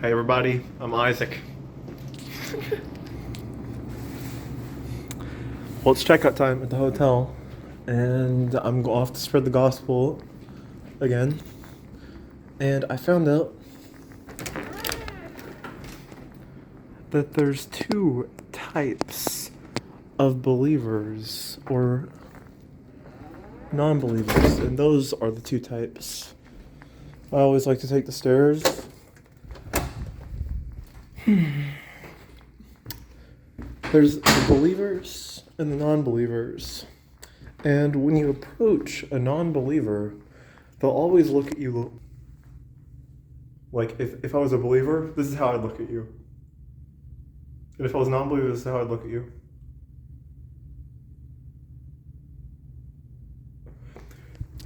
Hey everybody, I'm Isaac. Well, it's checkout time at the hotel, and I'm off to spread the gospel again. And I found out that there's two types of believers or non-believers, and those are the two types. I always like to take the stairs. There's the believers and the non-believers. And when you approach a non-believer, they'll always look at you like, if I was a believer, this is how I'd look at you. And if I was a non-believer, this is how I'd look at you.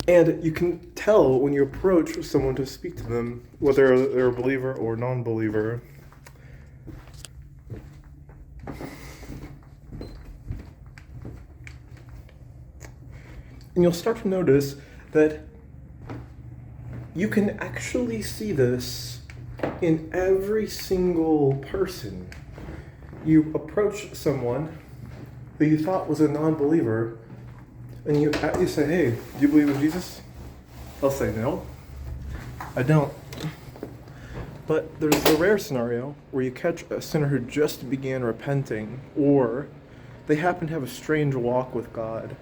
And you can tell when you approach someone to speak to them, whether they're a believer or non-believer. And you'll start to notice that you can actually see this in every single person. You approach someone who you thought was a non-believer, and you say, hey, do you believe in Jesus? They'll say, no, I don't. But there's the rare scenario where you catch a sinner who just began repenting, or they happen to have a strange walk with God,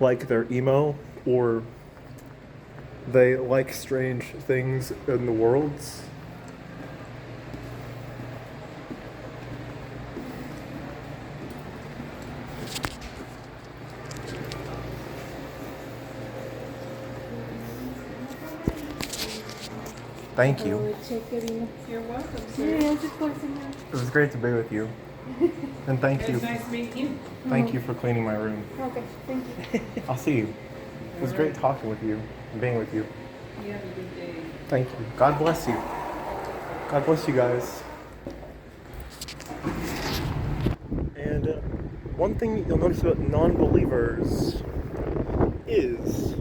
like they're emo, or they like strange things in the world. Thank you. You're welcome, sir. It was great to be with you. And thank you. It's nice meeting you. Thank you for cleaning my room. Okay, thank you. I'll see you. It was great talking with you and being with you. You have a good day. Thank you. God bless you. God bless you guys. And one thing you'll notice about non-believers is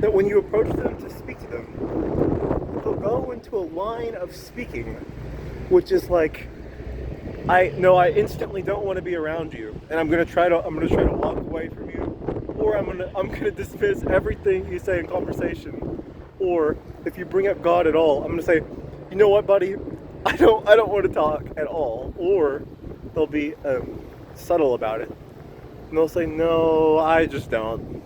that when you approach them to speak to them, they'll go into a line of speaking, which is like, I instantly don't want to be around you, and I'm gonna try to walk away from you, or I'm gonna dismiss everything you say in conversation, or if you bring up God at all, I'm gonna say, you know what, buddy, I don't want to talk at all, or they'll be subtle about it, and they'll say, no, I just don't,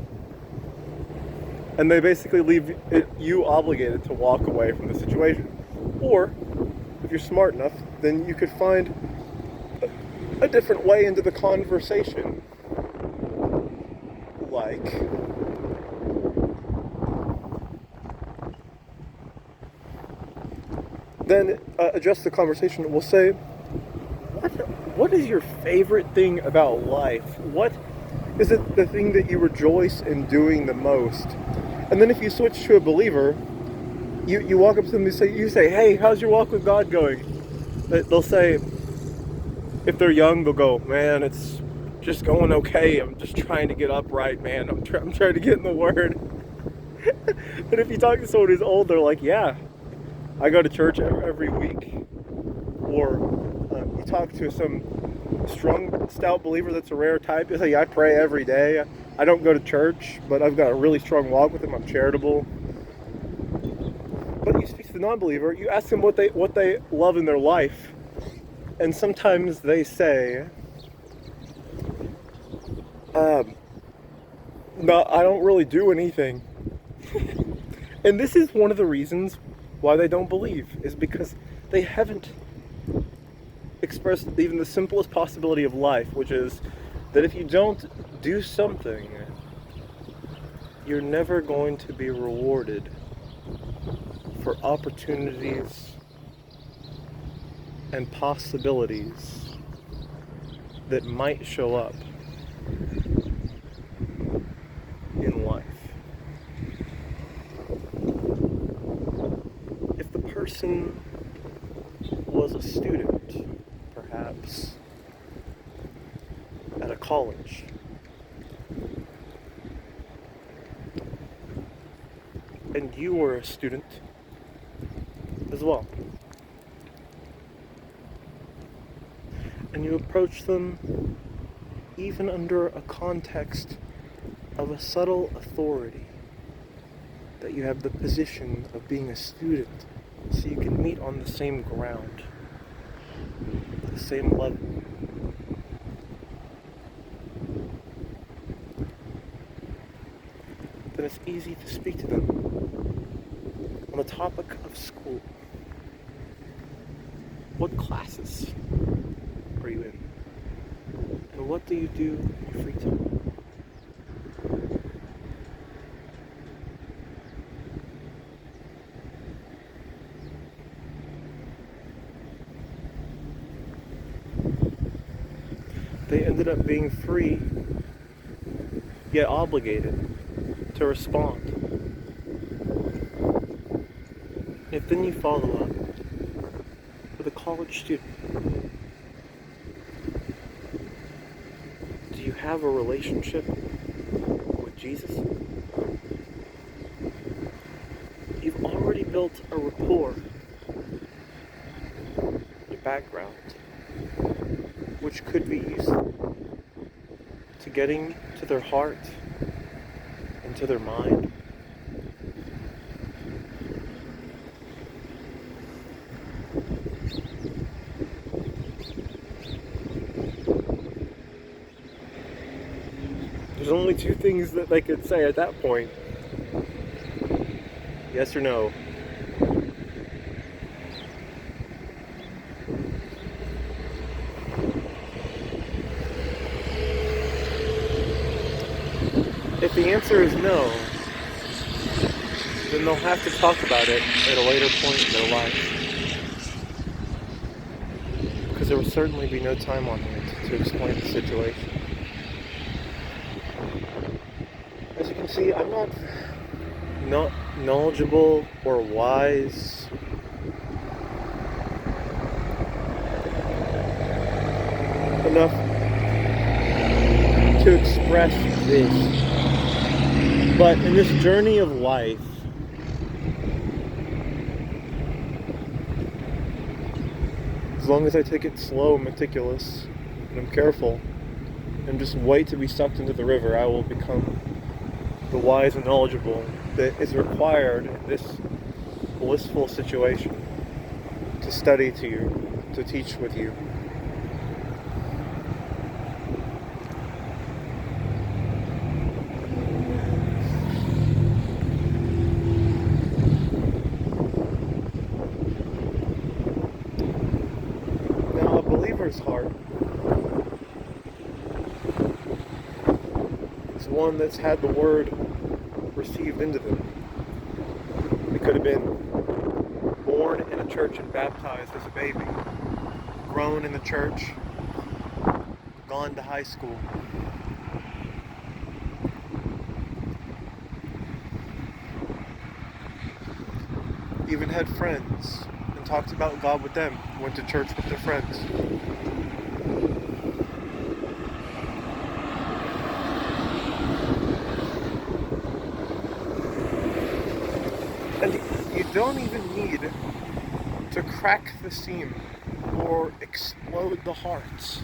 and they basically leave you obligated to walk away from the situation, or if you're smart enough, then you could find a different way into the conversation. Like, then address the conversation. We'll say, what is your favorite thing about life? What is it the thing that you rejoice in doing the most? And then if you switch to a believer, you walk up to them and you say, hey, how's your walk with God going? They'll say, if they're young, they'll go, man, it's just going okay. I'm just trying to get upright, man. I'm trying to get in the Word. But if you talk to someone who's old, they're like, yeah, I go to church every week. Or you talk to some strong, stout believer that's a rare type. They say, I pray every day. I don't go to church, but I've got a really strong walk with Him. I'm charitable. But you speak to the non-believer, you ask them what they love in their life. And sometimes they say, no, I don't really do anything. And this is one of the reasons why they don't believe, is because they haven't expressed even the simplest possibility of life, which is that if you don't do something, you're never going to be rewarded for opportunities and possibilities that might show up in life. If the person was a student, perhaps, at a college, and you were a student as well, And you approach them even under a context of a subtle authority, that you have the position of being a student, so you can meet on the same ground, the same level. Then it's easy to speak to them on the topic of school. What classes are you in? And what do you do in your free time? They ended up being free, yet obligated to respond. If then you follow up with a college student, do you have a relationship with Jesus? You've already built a rapport, your background, which could be useful to getting to their heart and to their mind. There's only two things that they could say at that point. Yes or no. If the answer is no, then they'll have to talk about it at a later point in their life. Because there will certainly be no time on hand to explain the situation. As you can see, I'm not knowledgeable or wise enough to express this. But in this journey of life, as long as I take it slow and meticulous, and I'm careful, and just wait to be sucked into the river, I will become the wise and knowledgeable that is required in this blissful situation to study to you, to teach with you. Now, a believer's heart is one that's had the word received into them. They could have been born in a church and baptized as a baby, grown in the church, gone to high school. Even had friends and talked about God with them, went to church with their friends. And you don't even need to crack the seam or explode the hearts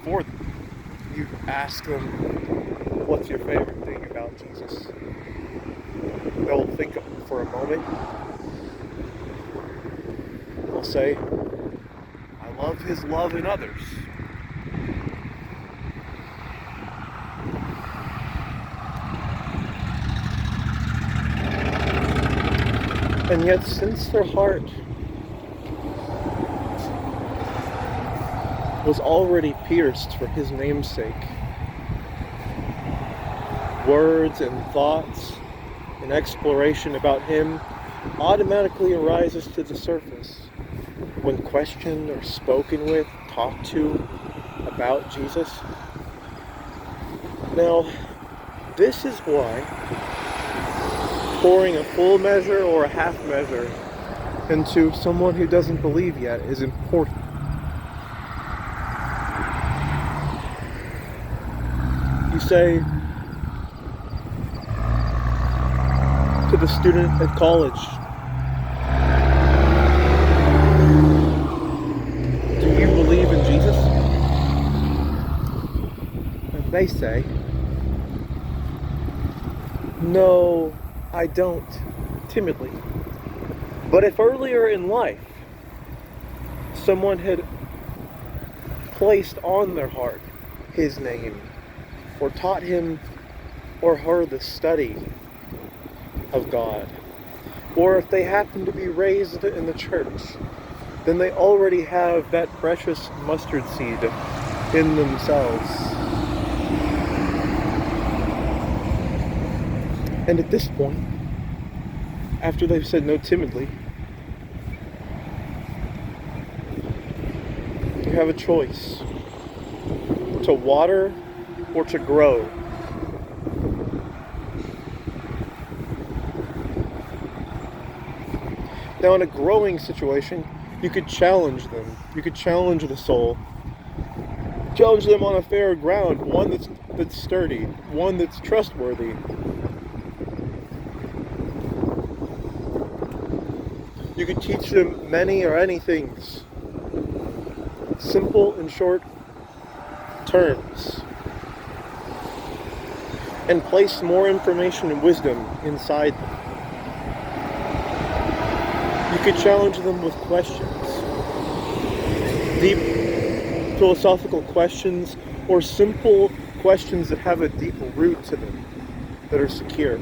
for them. You ask them, what's your favorite thing about Jesus? They'll think for a moment. They'll say, I love his love in others. And yet, since their heart was already pierced for his name's sake, words and thoughts and exploration about him automatically arises to the surface when questioned or spoken with, talked to about Jesus. Now, this is why pouring a full measure or a half measure into someone who doesn't believe yet is important. You say to the student at college, do you believe they say, "No, I don't," timidly. But if earlier in life someone had placed on their heart his name, or taught him or her the study of God, or if they happen to be raised in the church, then they already have that precious mustard seed in themselves. And at this point, after they've said no timidly, you have a choice: to water or to grow. Now, in a growing situation, you could challenge them. You could challenge the soul. Challenge them on a fair ground, one that's sturdy, one that's trustworthy. You could teach them many or any things. Simple and short terms. And place more information and wisdom inside them. You could challenge them with questions. Deep philosophical questions, or simple questions that have a deep root to them, that are secure.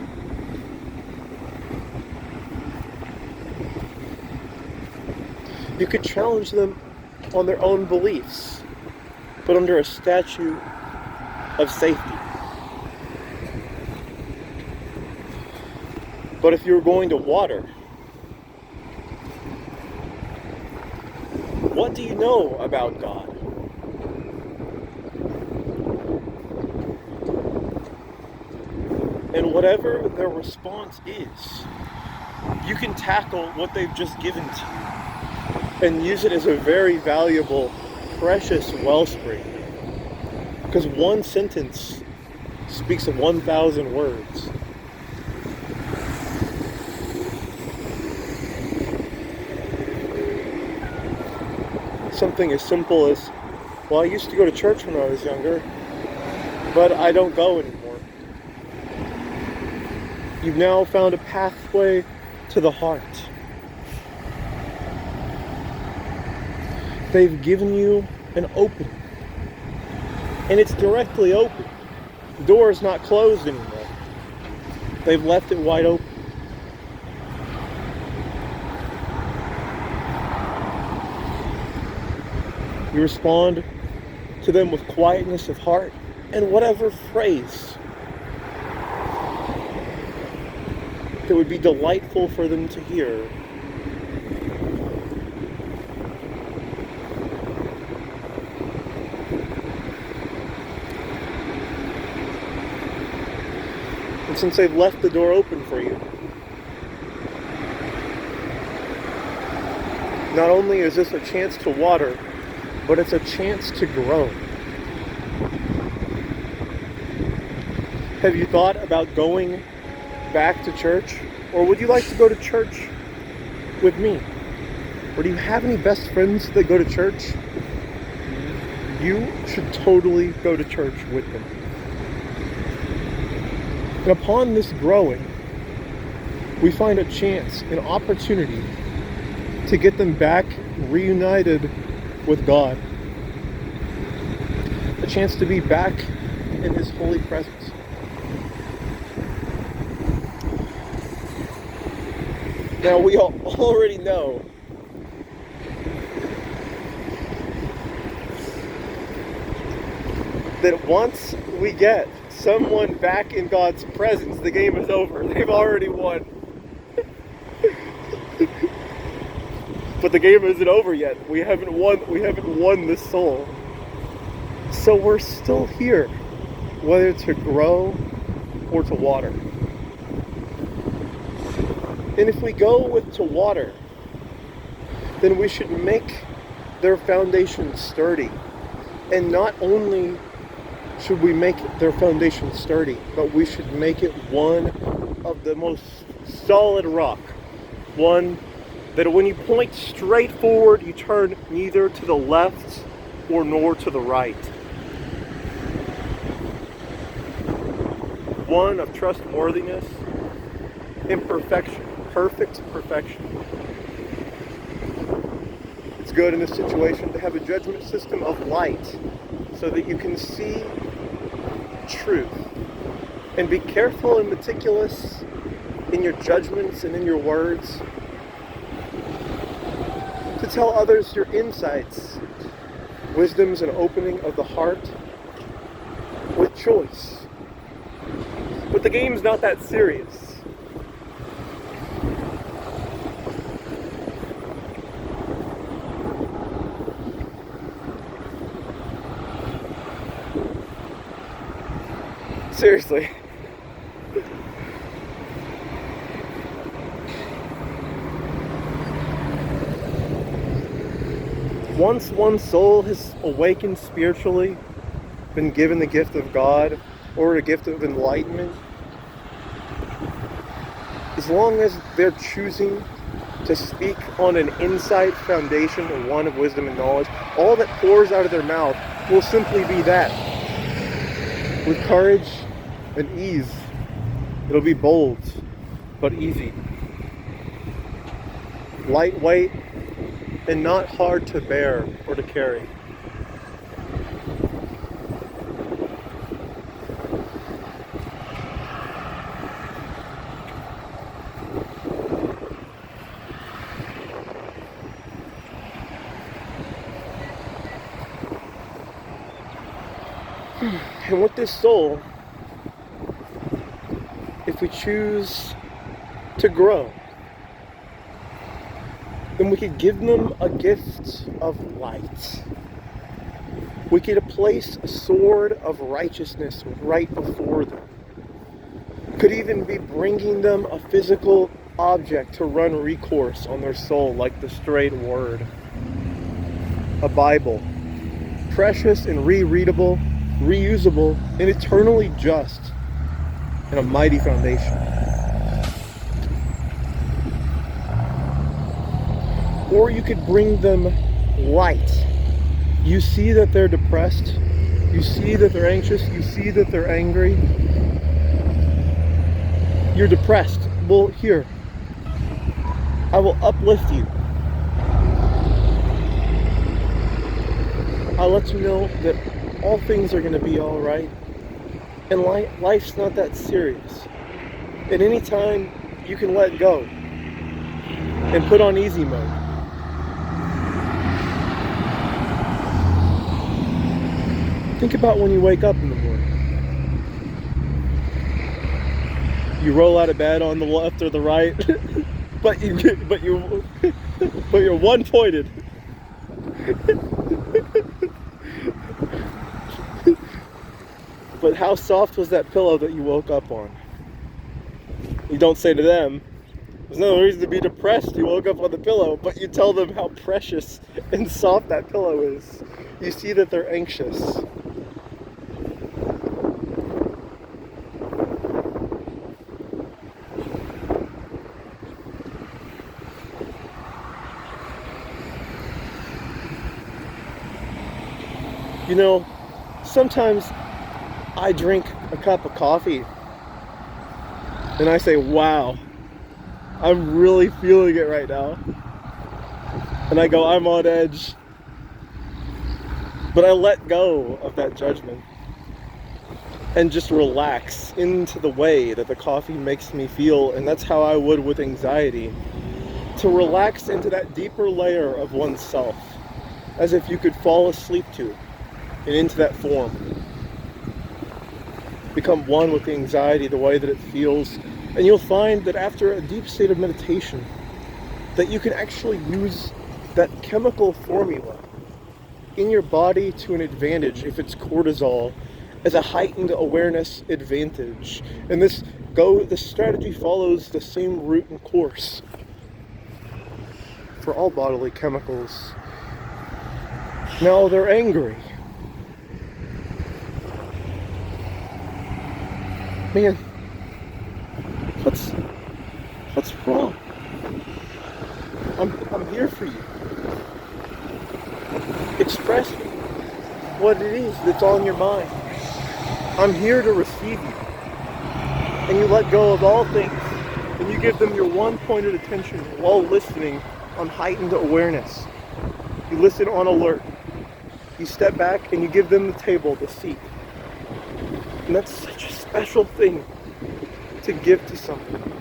You could challenge them on their own beliefs, but under a statute of safety. But if you're going to water, what do you know about God? And whatever their response is, you can tackle what they've just given to you and use it as a very valuable, precious wellspring. Because one sentence speaks of 1,000 words. Something as simple as, well, I used to go to church when I was younger, but I don't go anymore. You've now found a pathway to the heart. They've given you an opening, and it's directly open. The door is not closed anymore. They've left it wide open. You respond to them with quietness of heart and whatever phrase that would be delightful for them to hear. And since they've left the door open for you, not only is this a chance to water, but it's a chance to grow. Have you thought about going back to church? Or would you like to go to church with me? Or do you have any best friends that go to church? You should totally go to church with them. And upon this growing, we find a chance, an opportunity to get them back reunited with God. A chance to be back in His holy presence. Now, we all already know that once we get someone back in God's presence, the game is over. They've already won. But the game isn't over yet. We haven't won this soul. So we're still here, whether to grow or to water. And if we go with to water, then we should make their foundation sturdy. And not only should we make their foundation sturdy, but we should make it one of the most solid rock. One that when you point straight forward, you turn neither to the left or nor to the right. one of trustworthiness, imperfection, perfect perfection. It's good in this situation to have a judgment system of light so that you can see truth. And be careful and meticulous in your judgments and in your words to tell others your insights, wisdoms and opening of the heart with choice. But the game's not that serious. Seriously. Once one soul has awakened spiritually, been given the gift of God or a gift of enlightenment, as long as they're choosing to speak on an insight foundation, or one of wisdom and knowledge, all that pours out of their mouth will simply be that. With courage and ease. It'll be bold, but easy. Lightweight and not hard to bear or to carry. And with this soul, if we choose to grow, then we could give them a gift of light. We could place a sword of righteousness right before them. Could even be bringing them a physical object to run recourse on their soul, like the straight word, a Bible, precious and rereadable, reusable, and eternally just, and a mighty foundation. Or you could bring them light. You see that they're depressed, you see that they're anxious, you see that they're angry. You're depressed. Well, here, I will uplift you. I'll let you know that all things are going to be all right. And life's not that serious. At any time, you can let go and put on easy mode. Think about when you wake up in the morning. You roll out of bed on the left or the right, but you're one-pointed. But how soft was that pillow that you woke up on? You don't say to them, there's no reason to be depressed, you woke up on the pillow, but you tell them how precious and soft that pillow is. You see that they're anxious. You know, sometimes I drink a cup of coffee and I say, wow, I'm really feeling it right now. And I go, I'm on edge. But I let go of that judgment and just relax into the way that the coffee makes me feel. And that's how I would with anxiety. To relax into that deeper layer of oneself, as if you could fall asleep to it and into that form. Become one with the anxiety, the way that it feels. And you'll find that after a deep state of meditation, that you can actually use that chemical formula in your body to an advantage, if it's cortisol, as a heightened awareness advantage. And the strategy follows the same route and course for all bodily chemicals. Now they're angry. Man, what's wrong? I'm here for you. Express what it is that's on your mind. I'm here to receive you. and you let go of all things, and you give them your one pointed attention while listening on heightened awareness. You listen on alert. You step back and you give them the table, the seat. And that's such a special thing to give to someone.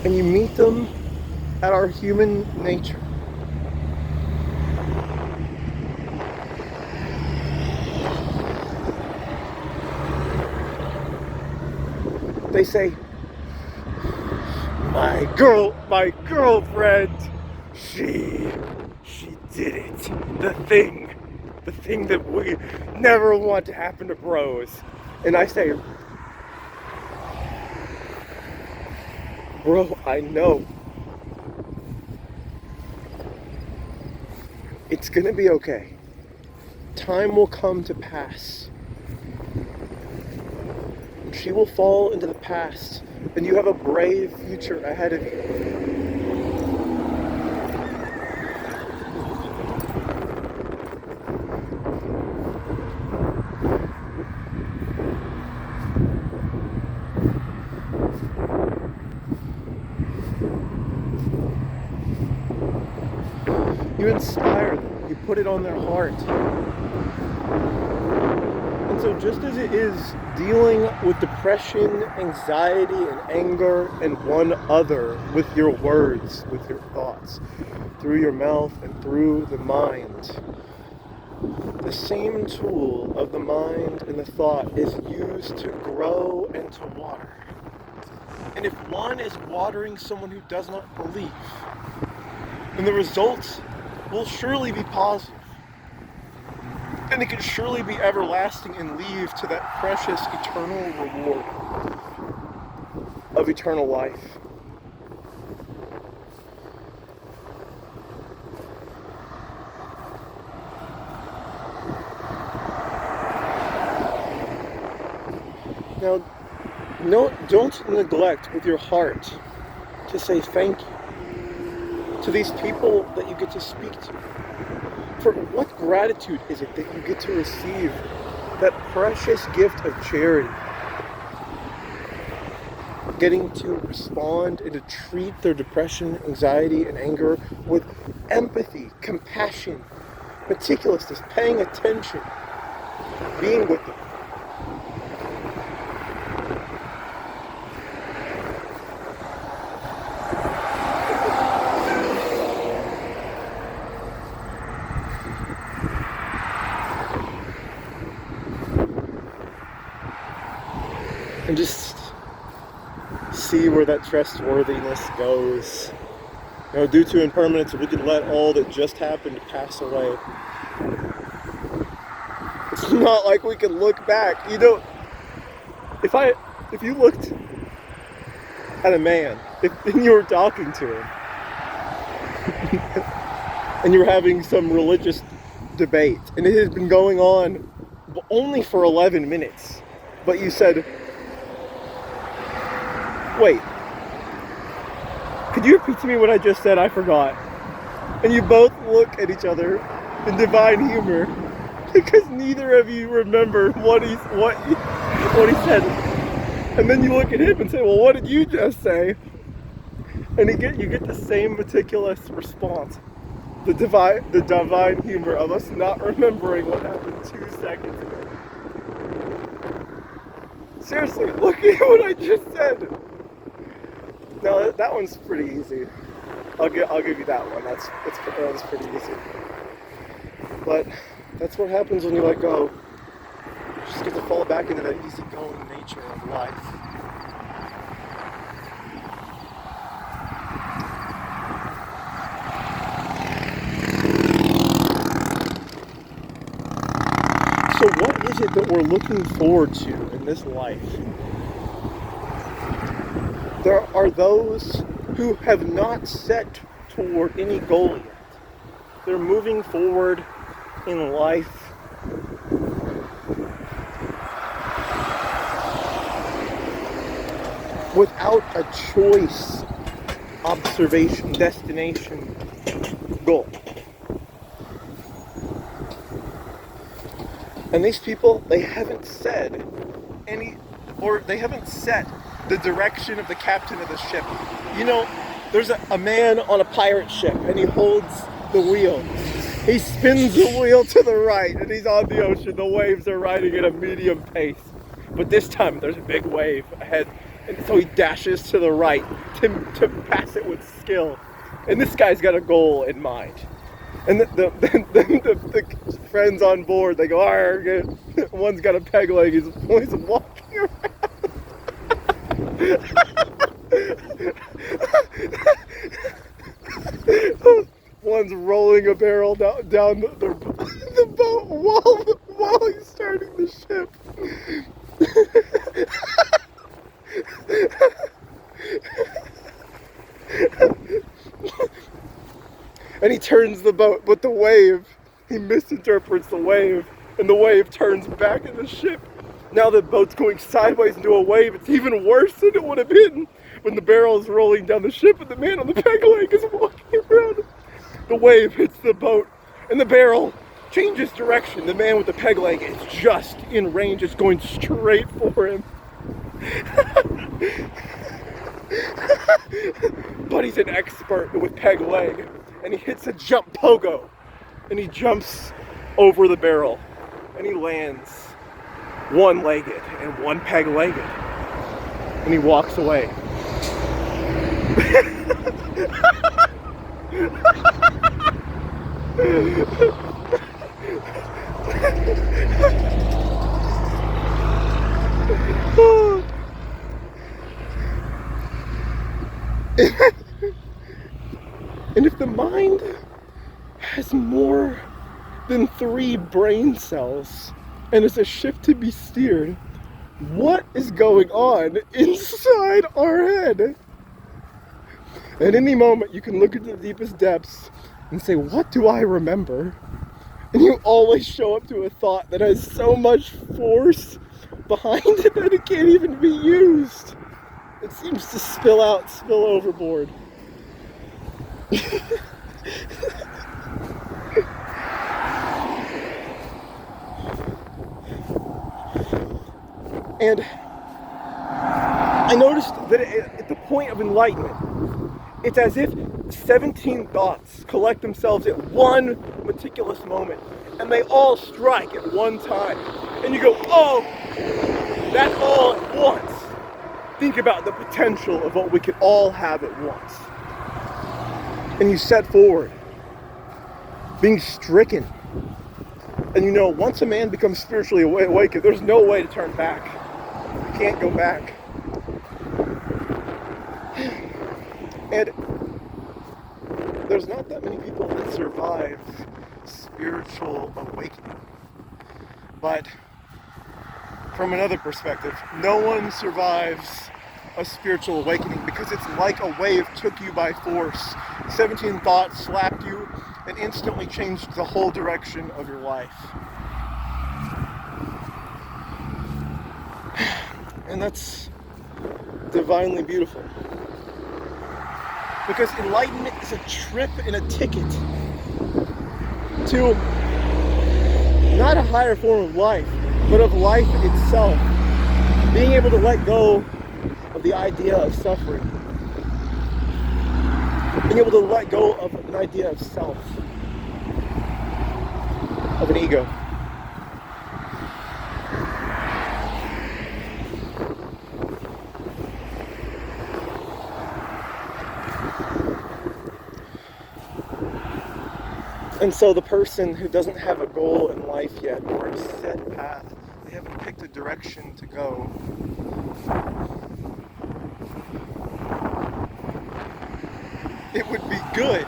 And you meet them at our human nature. They say, my girlfriend, she did it. The thing that we never want to happen to bros. And I say, bro, I know. It's gonna be okay. Time will come to pass. She will fall into the past, and you have a brave future ahead of you. You inspire them. You put it on their heart. And so just as it is dealing with depression, anxiety, and anger and one other with your words, with your thoughts, through your mouth and through the mind, the same tool of the mind and the thought is used to grow and to water. And if one is watering someone who does not believe, then the results will surely be positive. And it can surely be everlasting and lead to that precious eternal reward of eternal life. Now, don't neglect with your heart to say thank you to these people that you get to speak to. For what gratitude is it that you get to receive that precious gift of charity? Getting to respond and to treat their depression, anxiety, and anger with empathy, compassion, meticulousness, paying attention, being with them. And just see where that trustworthiness goes. You know, due to impermanence, we can let all that just happened pass away. It's not like we can look back. You know, if you looked at a man, and you were talking to him, and you were having some religious debate, and it had been going on only for 11 minutes, but you said, wait, could you repeat to me what I just said? I forgot. And you both look at each other in divine humor because neither of you remember what he said. And then you look at him and say, well, what did you just say? And you get the same meticulous response. The divine humor of us not remembering what happened 2 seconds ago. Seriously, look at what I just said. No, that one's pretty easy. I'll give you that one. That one's pretty easy. But that's what happens when you let go. You just get to fall back into that easygoing nature of life. So what is it that we're looking forward to in this life? There are those who have not set toward any goal yet. They're moving forward in life without a choice, observation, destination, goal. And these people, they haven't said they haven't set the direction of the captain of the ship. You know, there's a man on a pirate ship and he holds the wheel. He spins the wheel to the right and he's on the ocean. The waves are riding at a medium pace. But this time there's a big wave ahead. And so he dashes to the right to pass it with skill. And this guy's got a goal in mind. And the friends on board, they go, "Arr, one's got a peg leg, he's walking around." One's rolling a barrel down the boat while he's starting the ship. And he turns the boat, but the wave, he misinterprets the wave, and the wave turns back in the ship. Now the boat's going sideways into a wave. It's even worse than it would have been when the barrel is rolling down the ship and the man on the peg leg is walking around. The wave hits the boat, and the barrel changes direction. The man with the peg leg is just in range. It's going straight for him. But he's an expert with peg leg. And he hits a jump pogo, and he jumps over the barrel, and he lands one-legged and one peg-legged, and he walks away. And if the mind has more than 3 brain cells and is a ship to be steered, what is going on inside our head? At any moment you can look into the deepest depths and say, what do I remember? And you always show up to a thought that has so much force behind it that it can't even be used. It seems to spill overboard. And I noticed that at the point of enlightenment, it's as if 17 thoughts collect themselves at one meticulous moment, and they all strike at one time. And you go, oh, that's all at once. Think about the potential of what we could all have at once. And you set forward, being stricken. And you know, once a man becomes spiritually awakened, there's no way to turn back. You can't go back. And there's not that many people that survive spiritual awakening. But from another perspective, no one survives a spiritual awakening because it's like a wave took you by force. 17 thoughts slapped you and instantly changed the whole direction of your life. And that's divinely beautiful. Because enlightenment is a trip and a ticket to not a higher form of life, but of life itself. Being able to let go of the idea of suffering. Being able to let go of an idea of self, of an ego. And so the person who doesn't have a goal in life yet, or a set path, they haven't picked a direction to go, it would be good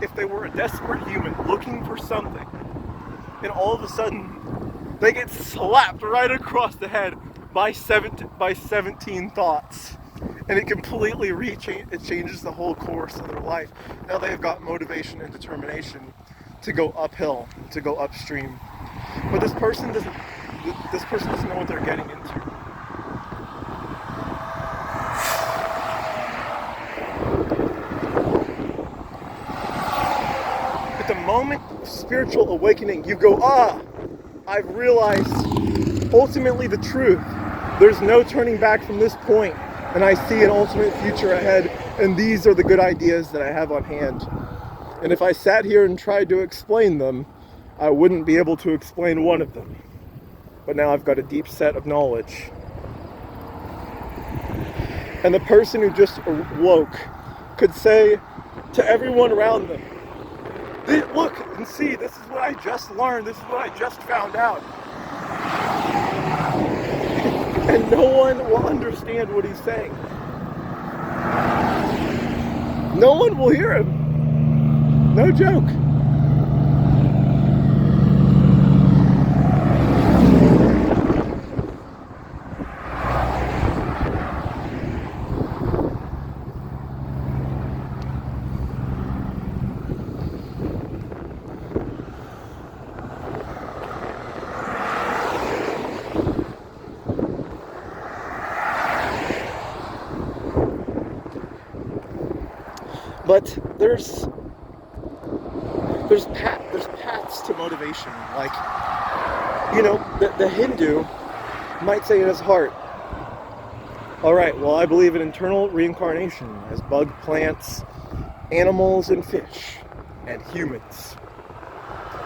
if they were a desperate human looking for something, and all of a sudden they get slapped right across the head by 17 thoughts, and it completely it changes the whole course of their life. Now they have got motivation and determination to go uphill, to go upstream. But this person doesn't know what they're getting into. moment of spiritual awakening, you go, I've realized ultimately the truth. There's no turning back from this point, and I see an ultimate future ahead, and these are the good ideas that I have on hand. And if I sat here and tried to explain them, I wouldn't be able to explain one of them. But now I've got a deep set of knowledge. And the person who just awoke could say to everyone around them, look and see, this is what I just learned, this is what I just found out. And no one will understand what he's saying. No one will hear him. No joke. But there's paths to motivation. Like, the Hindu might say in his heart, all right, well, I believe in eternal reincarnation as bug, plants, animals, and fish, and humans.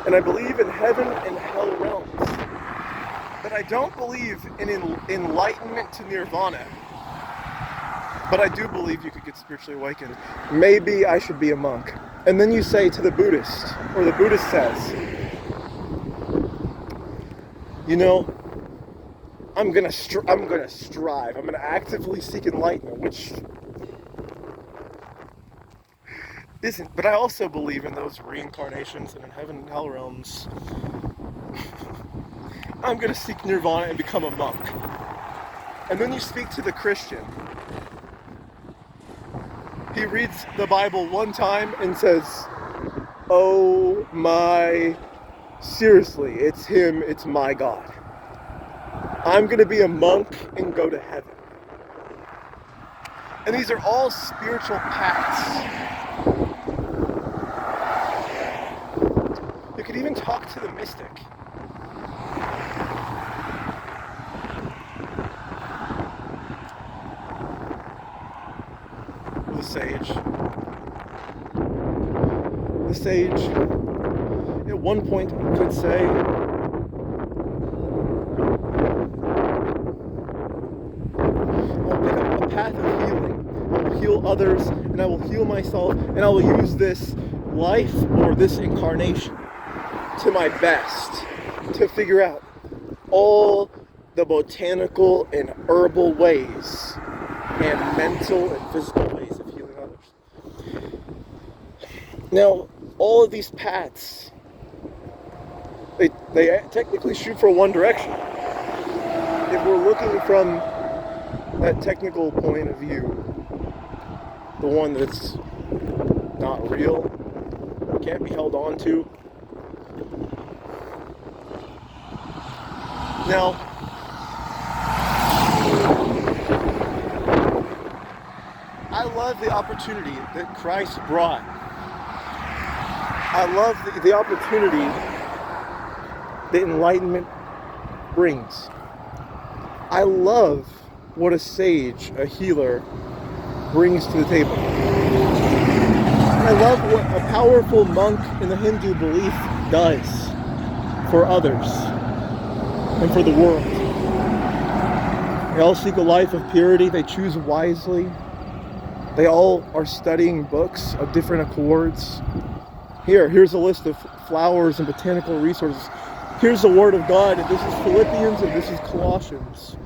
And I believe in heaven and hell realms. But I don't believe in enlightenment to nirvana. But I do believe you could get spiritually awakened. Maybe I should be a monk. And then you say to the Buddhist, or the Buddhist says, I'm gonna strive. I'm gonna actively seek enlightenment, which isn't. But I also believe in those reincarnations and in heaven and hell realms. I'm gonna seek nirvana and become a monk. And then you speak to the Christian. He reads the Bible one time and says, oh my, seriously, it's him, it's my God. I'm going to be a monk and go to heaven. And these are all spiritual paths. You could even talk to the mystic. The sage. The sage, at one point, could say, I'll pick up a path of healing. I will heal others, and I will heal myself, and I will use this life or this incarnation to my best to figure out all the botanical and herbal ways and mental and physical ways of healing others. Now, all of these paths, they technically shoot for one direction. If we're looking from that technical point of view, the one that's not real, can't be held on to. Now, I love the opportunity that Christ brought. I love the opportunity that enlightenment brings. I love what a sage, a healer, brings to the table. And I love what a powerful monk in the Hindu belief does for others and for the world. They all seek a life of purity. They choose wisely. They all are studying books of different accords. Here's a list of flowers and botanical resources. Here's the Word of God, and this is Philippians, and this is Colossians.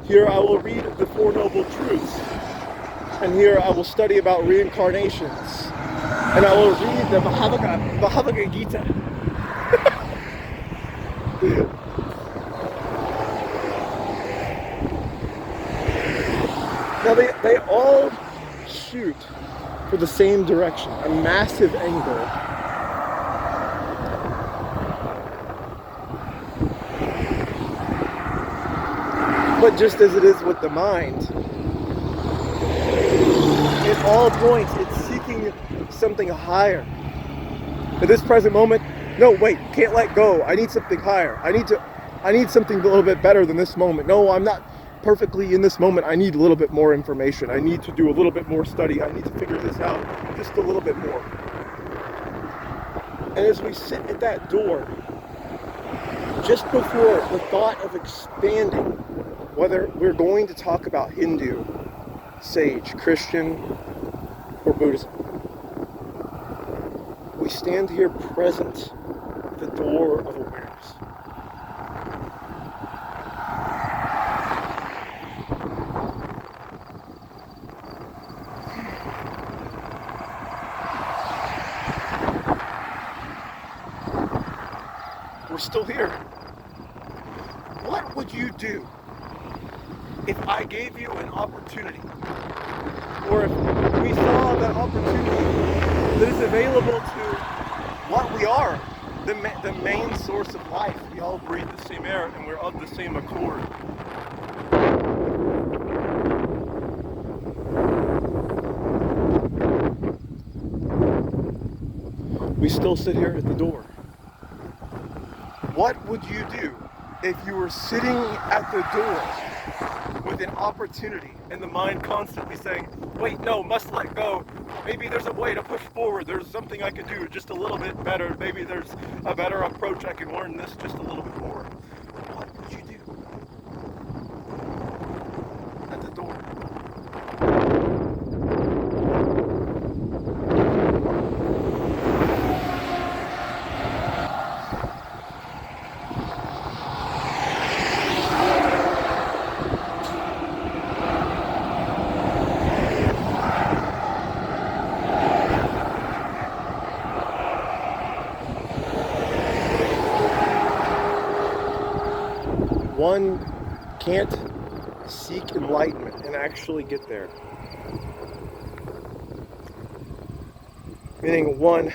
Here I will read the Four Noble Truths, and here I will study about reincarnations, and I will read the Bhagavad Gita. Now they all shoot for the same direction, a massive angle. But just as it is with the mind, at all points it's seeking something higher. At this present moment, no, wait, can't let go. I need something higher. I need something a little bit better than this moment. No, I'm not perfectly in this moment. I need a little bit more information. I need to do a little bit more study. I need to figure this out just a little bit more. And as we sit at that door, just before the thought of expanding, whether we're going to talk about Hindu, sage, Christian, or Buddhism, we stand here present at the door of awareness. We're still here. What would you do if I gave you an opportunity, or if we saw that opportunity that is available to what we are, the main source of life? We all breathe the same air and we're of the same accord. We still sit here at the door. What would you do if you were sitting at the door with an opportunity and the mind constantly saying, wait, no, must let go. Maybe there's a way to push forward. There's something I could do just a little bit better. Maybe there's a better approach. I can learn this just a little bit more. What would you do at the door? One can't seek enlightenment and actually get there. Meaning one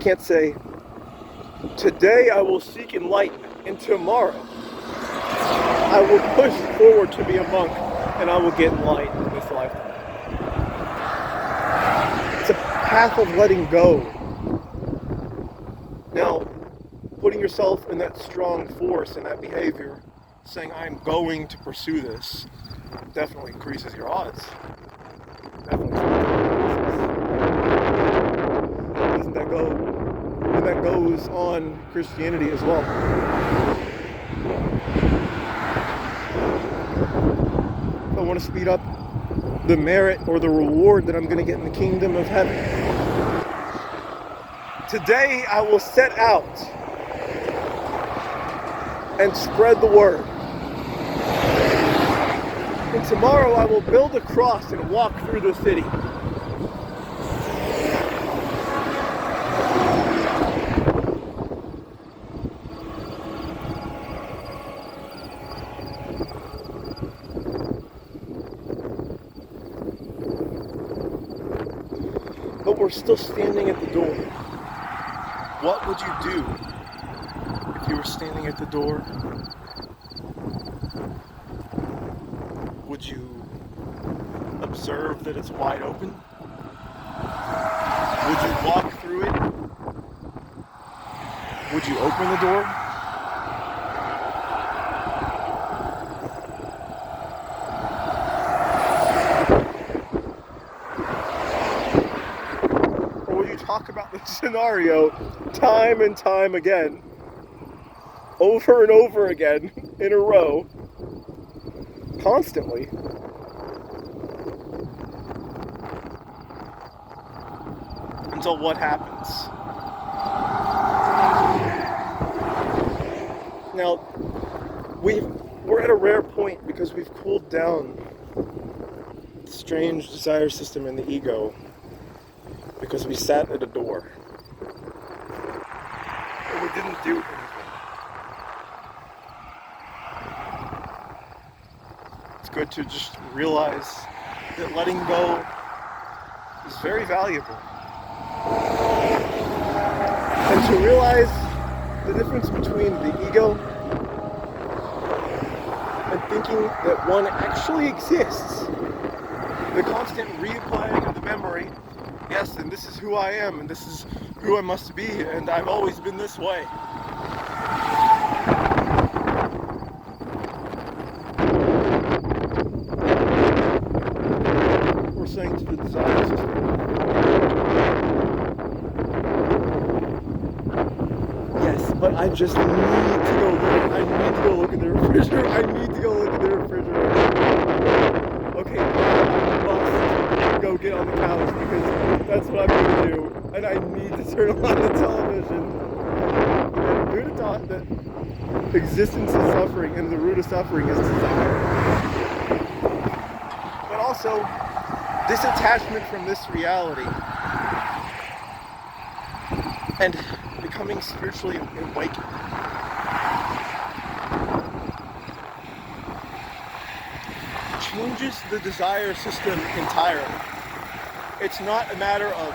can't say, today I will seek enlightenment, and tomorrow I will push forward to be a monk and I will get enlightened in this lifetime. It's a path of letting go. Now, putting yourself in that strong force and that behavior, saying I'm going to pursue this, definitely increases your odds. Definitely doesn't that go? And that goes on Christianity as well. If I want to speed up the merit or the reward that I'm going to get in the kingdom of heaven, today I will set out and spread the word. And tomorrow I will build a cross and walk through the city. But we're still standing at the door. What would you do if you were standing at the door? Would you observe that it's wide open? Would you walk through it? Would you open the door? Or would you talk about this scenario time and time again, over and over again, in a row, constantly? Until what happens? Now, we're at a rare point because we've cooled down the strange desire system in the ego because we sat at a door and we didn't do anything. It's good to just realize that letting go is very valuable. And to realize the difference between the ego and thinking that one actually exists, the constant replaying of the memory yes, and this is who I am, and this is who I must be, and I've always been this way. We're saying to the desire system, yes, but I just need to go look. I need to go look in the refrigerator. I need to go look in the refrigerator. Okay, I must go get on the couch because that's what I'm going to do. And I need to turn on the television. And Buddha taught that existence is suffering and the root of suffering is desire. But also, disattachment from this reality and becoming spiritually awakened. Changes the desire system entirely. It's not a matter of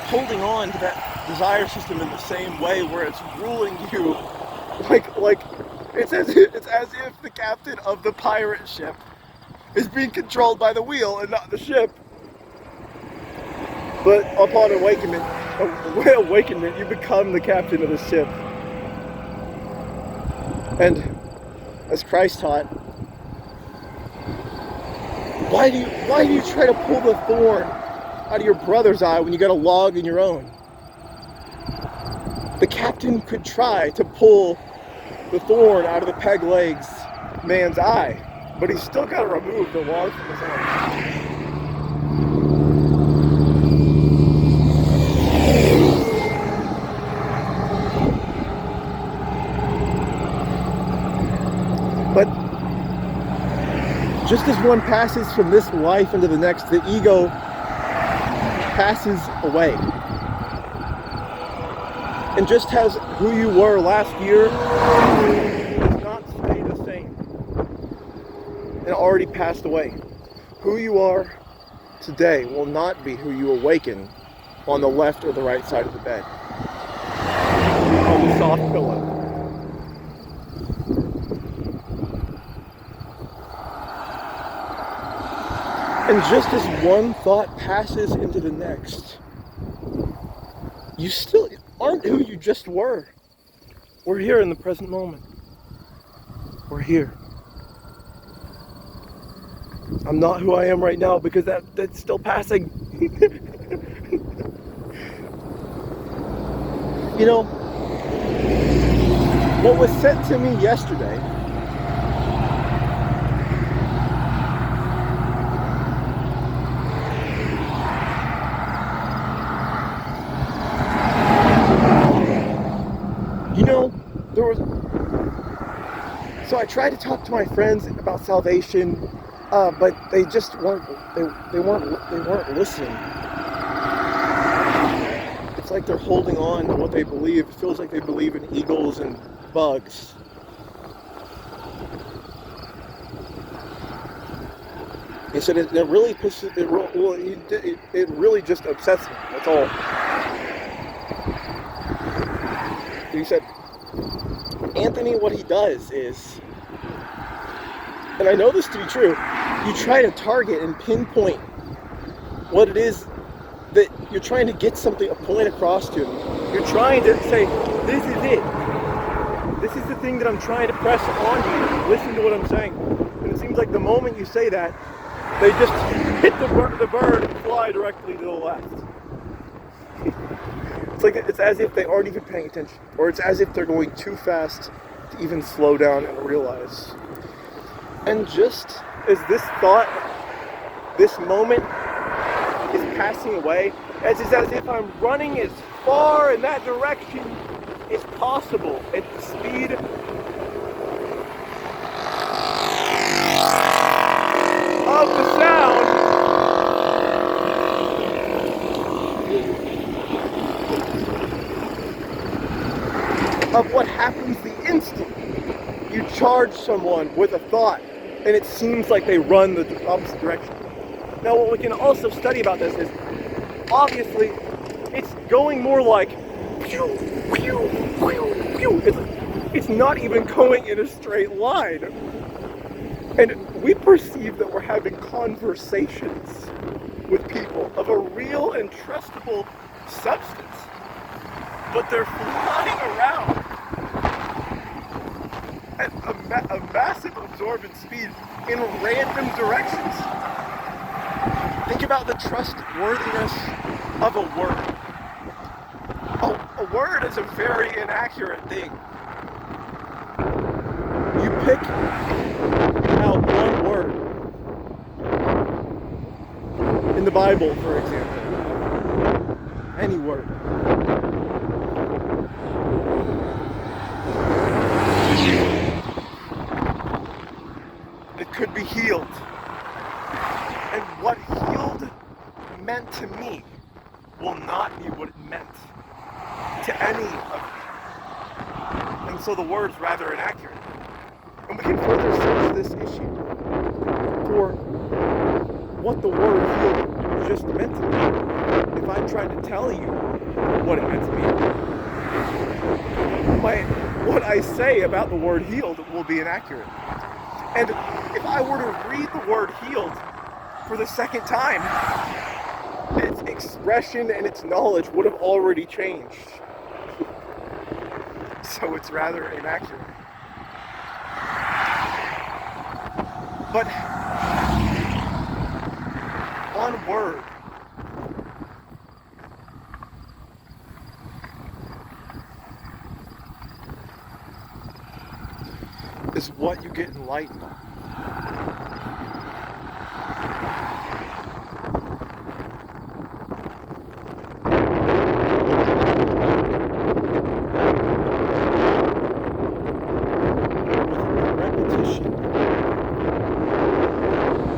holding on to that desire system in the same way where it's ruling you like it's as if the captain of the pirate ship is being controlled by the wheel and not the ship. But upon awakenment, you become the captain of the ship. And as Christ taught, why do you try to pull the thorn out of your brother's eye when you got a log in your own? The captain could try to pull the thorn out of the peg legs man's eye, but he's still got to remove the log from his eye. But just as one passes from this life into the next, the ego passes away. And just as who you were last year does not stay the same and already passed away, who you are today will not be who you awaken on the left or the right side of the bed, on the soft pillow. And just as one thought passes into the next, you still aren't who you just were. We're here in the present moment. We're here. I'm not who I am right now because that's still passing. You know, what was said to me yesterday so I tried to talk to my friends about salvation, but they just weren't listening. It's like they're holding on to what they believe. It feels like they believe in eagles and bugs. He said it really pisses. It really just upsets me. That's all. He said, Anthony, what he does is, and I know this to be true, you try to target and pinpoint what it is that you're trying to get a point across to them. You're trying to say, this is it. This is the thing that I'm trying to press on you. Listen to what I'm saying. And it seems like the moment you say that, they just hit the bird and fly directly to the left. It's as if they aren't even paying attention, or it's as if they're going too fast to even slow down and realize. And just as this thought, this moment is passing away, it's as if I'm running as far in that direction as possible at the speed of the sound of what happens the instant you charge someone with a thought and it seems like they run the opposite direction. Now what we can also study about this is, obviously, it's going more like pew, pew, pew, pew. It's not even going in a straight line. And we perceive that we're having conversations with people of a real and trustable substance, but they're flying around at a massive absorbent speed in random directions. Think about the trustworthiness of a word. A word is a very inaccurate thing. You pick out one word in the Bible, for example, any word. It could be healed. And what healed meant to me will not be what it meant to any of you. And so the word's rather inaccurate. And we can further search this issue for what the word healed just meant to me. If I tried to tell you what it meant to me, what I say about the word healed will be inaccurate. And if I were to read the word healed for the second time, its expression and its knowledge would have already changed. So it's rather inaccurate. But one word is what you get enlightened on.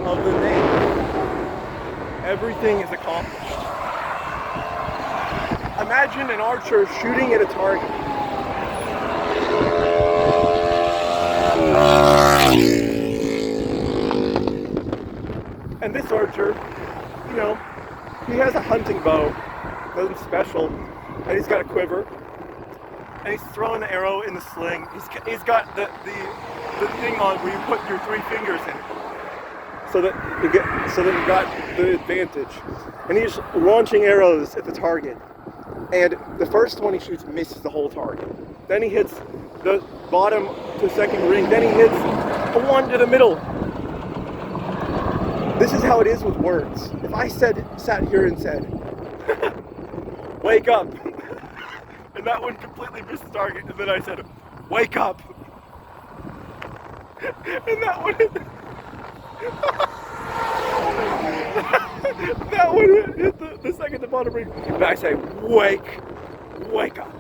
Of the name, everything is accomplished. Imagine an archer shooting at a target. And this archer, he has a hunting bow, nothing special, and he's got a quiver, and he's throwing the arrow in the sling. He's got the thing on where you put your 3 fingers in it. So that you got the advantage. And he's launching arrows at the target. And the first one he shoots misses the whole target. Then he hits the bottom to second ring. Then he hits a one to the middle. This is how it is with words. If I sat here and said, wake up, and that one completely missed the target, and then I said, wake up, and that one hit the second to bottom ring, and I say, wake up.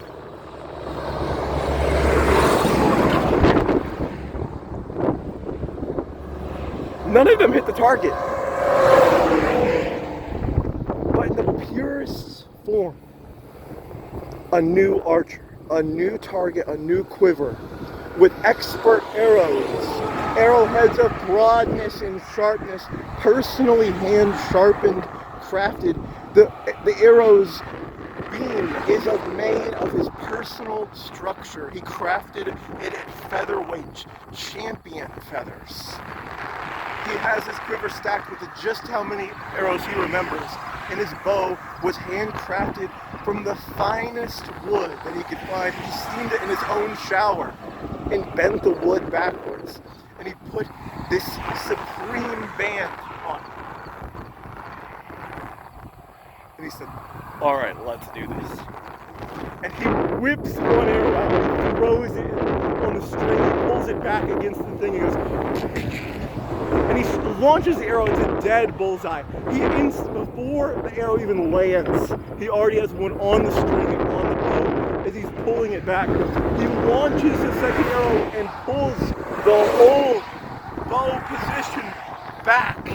None of them hit the target. But in the purest form, a new archer, a new target, a new quiver, with expert arrows, arrowheads of broadness and sharpness, personally hand-sharpened, crafted. The arrow's beam is made of his personal structure. He crafted it at featherweight, champion feathers. He has his quiver stacked with just how many arrows he remembers, and his bow was handcrafted from the finest wood that he could find. He steamed it in his own shower and bent the wood backwards, and he put this supreme band on it. And he said, all right, let's do this. And he whips one arrow out, and throws it on the string, and pulls it back against the thing, and goes, and he launches the arrow into dead bullseye. Before the arrow even lands, he already has one on the string and on the bow. As he's pulling it back, he launches the second arrow and pulls the whole bow position back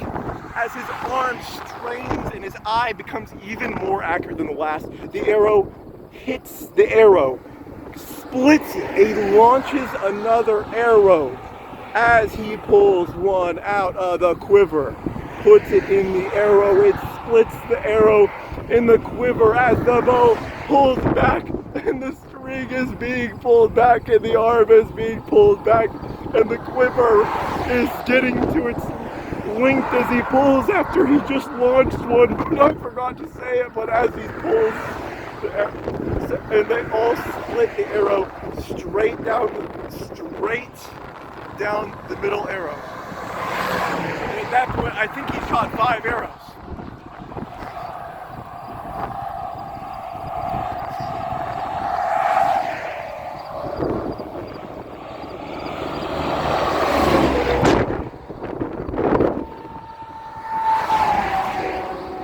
as his arm strains and his eye becomes even more accurate than the last. The arrow hits the arrow, splits it, and he launches another arrow as he pulls one out of the quiver, puts it in the arrow. It splits the arrow in the quiver as the bow pulls back, and the string is being pulled back, and the arm is being pulled back, and the quiver is getting to its blinked as he pulls after he just launched one, but I forgot to say it, but as he pulls, and they all split the arrow straight down the middle arrow. And at that point, I think he shot 5 arrows.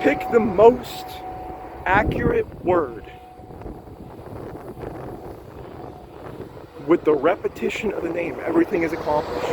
Pick the most accurate word. With the repetition of the name, everything is accomplished.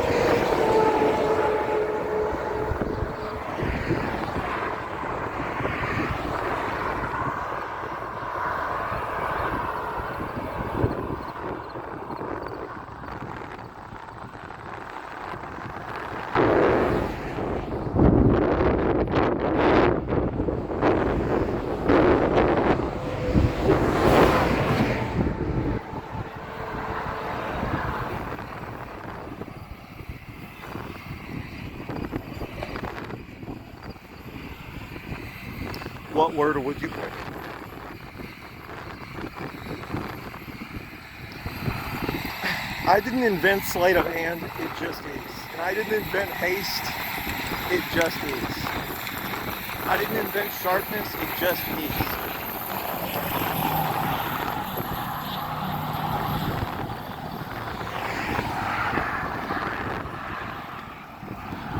What word would you pick? I didn't invent sleight of hand, it just is. And I didn't invent haste, it just is. I didn't invent sharpness, it just is.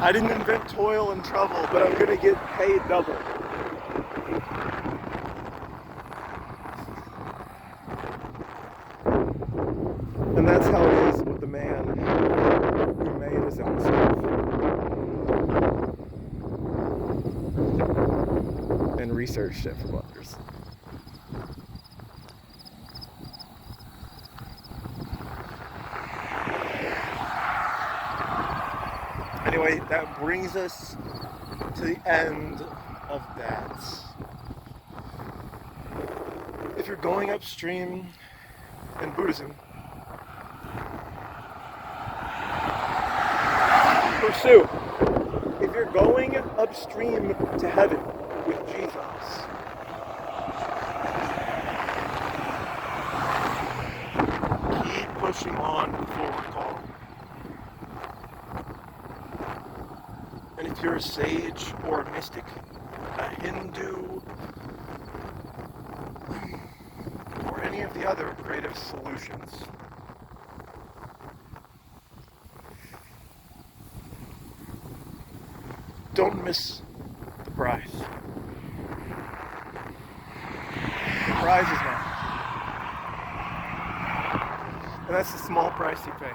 I didn't invent toil and trouble, but I'm gonna get paid double. And that's how it is with the man who made his own stuff and researched it from others. Anyway, that brings us to the end of that. If you're going upstream in Buddhism, pursue. If you're going upstream to heaven with Jesus, keep pushing on the forward call. And if you're a sage or a mystic, a Hindu, or any of the other creative solutions, don't miss the prize. The prize is mine. And that's the small price you pay.